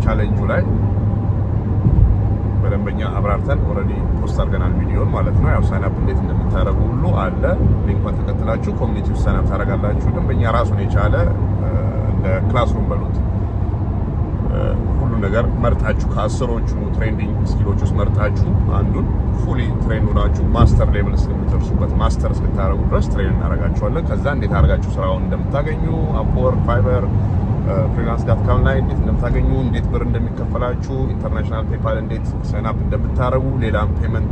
ቻሌንጁ ላይ በደንበኛ አብራርተን ኦልሬዲ ፖስት አድርገናል ቪዲዮን ማለት ነው። ያው ሳይን አፕ እንዴት እንደምታደርጉ ሁሉ አለ። ሊንኩን ተከትላችሁ ኮሚኒቲ ውስጥ ሳይን አፕ ታደርጋላችሁ። ደንበኛ ራሱን የቻለ እንደ ክላስሩም በሉት ሁሉ ነገር መርጣችሁ ከአስሮቹ ትሬንዲንግ ስኪሎች ውስጥ መርጣችሁ አንዱን ፉሊ ትሬን ሆናችሁ ማስተር ሌቭል እስከምትደርሱበት ማስተር እስክታደርጉ ድረስ ትሬን እናደርጋችኋለን። ከዛ እንዴት አድርጋችሁ ስራውን እንደምታገኙ አፕወርክ፣ ፋይበር፣ ፍሪላንስ.com ላይ እንዴት እንደምታገኙ፣ እንዴት ብር እንደሚከፈላችሁ፣ ኢንተርናሽናል ፔፓል እንዴት ሳይን አፕ እንደምታደርጉ፣ ሌላም ፔመንት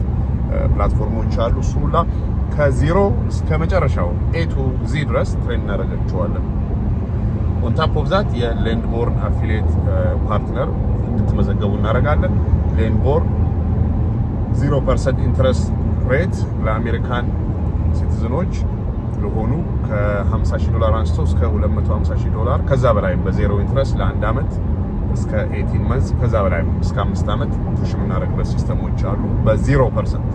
ፕላትፎርሞች አሉ። እሱ ሁላ ከዜሮ እስከ መጨረሻው ኤ ቱ ዚ ድረስ ትሬን እናደርጋችኋለን። ኦን ታፕ ኦፍ ዛት የሌንድቦርን አፊሊየት ፓርትነር እንድትመዘገቡ እናደርጋለን። ሌንድቦርን 0% ኢንትረስት ሬት ለአሜሪካን ሲቲዝኖች ለሆኑ ከ$50,000 አንስቶ እስከ $250,000 ከዛ በላይ በዜሮ ኢንትረስት ለአንድ አመት እስከ 18 months ከዛ በላይ እስከ 5 አመት ፑሽ የምናደርግበት ሲስተሞች አሉ። በ0%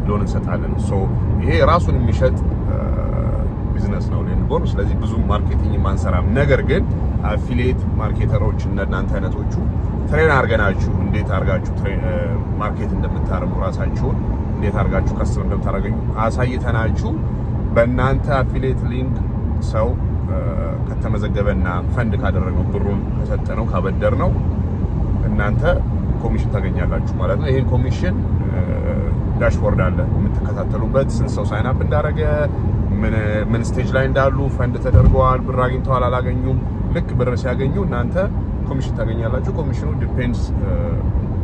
ሎን እንሰጣለን። ሶ ይሄ ራሱን የሚሸጥ ቢዝነስ ነው ሌንድቦር። ስለዚህ ብዙ ማርኬቲንግ ማንሰራም፣ ነገር ግን አፊሊየት ማርኬተሮች እንደናንተ አይነቶቹ ትሬን አድርገናችሁ እንዴት አድርጋችሁ ማርኬት እንደምታደርጉ ራሳችሁን እንዴት አድርጋችሁ ከስተመር እንደምታደርጉ አሳይተናችሁ በእናንተ አፊሊየት ሊንክ ሰው ከተመዘገበና ፈንድ ካደረገው ብሩን ከሰጠነው ካበደርነው እናንተ ኮሚሽን ታገኛላችሁ ማለት ነው። ይሄን ኮሚሽን ዳሽቦርድ አለ የምትከታተሉበት፣ ስንት ሰው ሳይን አፕ እንዳደረገ፣ ምን ስቴጅ ላይ እንዳሉ፣ ፈንድ ተደርገዋል፣ ብር አግኝተዋል አላገኙም። ልክ ብር ሲያገኙ እናንተ ኮሚሽን ታገኛላችሁ። ኮሚሽኑ ዲፔንድስ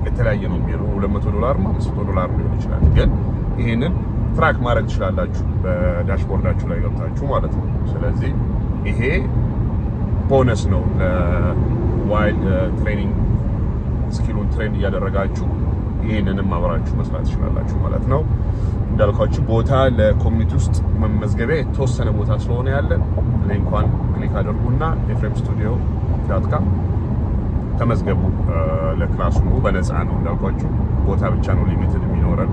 የተለያየ ነው የሚለው $200 $500 ሊሆን ይችላል። ግን ይሄንን ትራክ ማድረግ ትችላላችሁ በዳሽቦርዳችሁ ላይ ገብታችሁ ማለት ነው። ስለዚህ ይሄ ቦነስ ነው ለዋይልድ ትሬኒንግ ስኪሉን ትሬን እያደረጋችሁ ይሄንንም አብራችሁ መስራት ትችላላችሁ ማለት ነው። እንዳልኳችሁ ቦታ ለኮሚኒቲ ውስጥ መመዝገቢያ የተወሰነ ቦታ ስለሆነ ያለን ሊንኳን ክሊክ አድርጉና efremstudio.com ተመዝገቡ። ለክላሱ በነፃ ነው እንዳልኳችሁ፣ ቦታ ብቻ ነው ሊሚትድ የሚኖረን።